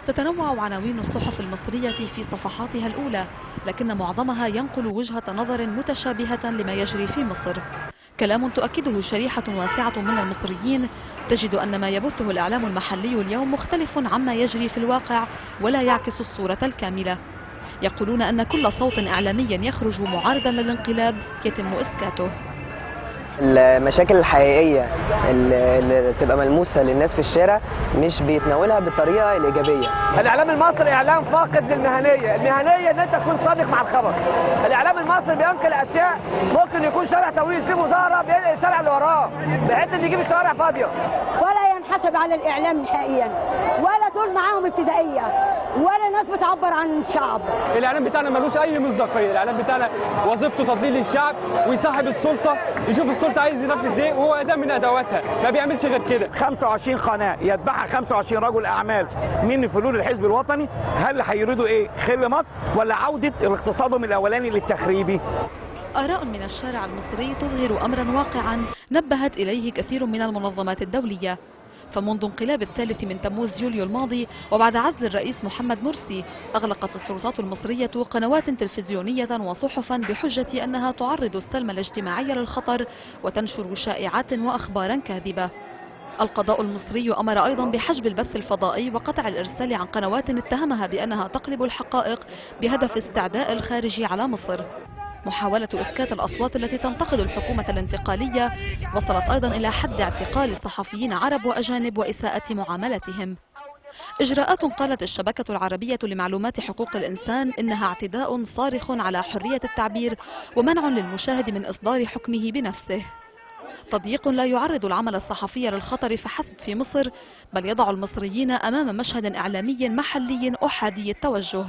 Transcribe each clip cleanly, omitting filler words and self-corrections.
تتنوع عناوين الصحف المصرية في صفحاتها الأولى، لكن معظمها ينقل وجهة نظر متشابهة لما يجري في مصر. كلام تؤكده شريحة واسعة من المصريين تجد أن ما يبثه الإعلام المحلي اليوم مختلف عما يجري في الواقع ولا يعكس الصورة الكاملة. يقولون أن كل صوت إعلامي يخرج معارضا للانقلاب يتم إسكاته. المشاكل الحقيقية اللي تبقى ملموسة للناس في الشارع مش بيتناولها بالطريقة الإيجابية. الإعلام المصري إعلام فاقد للمهنية، المهنية إن أنت تكون صادق مع الخبر. الإعلام المصري بينقل أشياء ممكن يكون شارع طويل فيه مظاهرة بينقل الشارع اللي وراه، بحيث إن يجيب الشوارع فاضية. ولا ينحسب على الإعلام نهائيا، ولا دول معاهم ابتدائية، ولا ناس بتعبر عن الشعب. الإعلام بتاعنا ملوش أي مصداقية، الإعلام بتاعنا وظيفته تضليل الشعب ويصاحب السلطة، يشوف السلطة عايز ينفذ إيه وهو أداة من أدواتها، ما بيعملش غير كده. 25 قناة يتبعها 25 رجل أعمال من فلول الحزب الوطني، هل هيريدوا إيه؟ خل مصر ولا عودة اقتصادهم الأولاني للتخريبي؟ آراء من الشارع المصري تظهر أمرا واقعا نبهت إليه كثير من المنظمات الدولية. فمنذ انقلاب الثالث من تموز يوليو الماضي وبعد عزل الرئيس محمد مرسي أغلقت السلطات المصرية قنوات تلفزيونية وصحفا بحجة أنها تعرض السلم الاجتماعي للخطر وتنشر شائعات وأخبارا كاذبة. القضاء المصري أمر أيضا بحجب البث الفضائي وقطع الإرسال عن قنوات اتهمها بأنها تقلب الحقائق بهدف استعداء الخارج على مصر. محاولة إسكات الأصوات التي تنتقد الحكومة الانتقالية وصلت أيضا إلى حد اعتقال صحفيين عرب وأجانب وإساءة معاملتهم. إجراءات قالت الشبكة العربية لمعلومات حقوق الإنسان إنها اعتداء صارخ على حرية التعبير ومنع للمشاهد من إصدار حكمه بنفسه. تضييق لا يعرض العمل الصحفي للخطر فحسب في مصر، بل يضع المصريين أمام مشهد إعلامي محلي أحادي التوجه.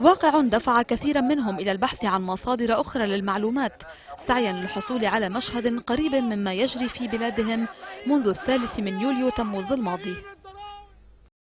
واقع دفع كثيرا منهم إلى البحث عن مصادر أخرى للمعلومات سعيا للحصول على مشهد قريب مما يجري في بلادهم منذ الثالث من يوليو تموز الماضي.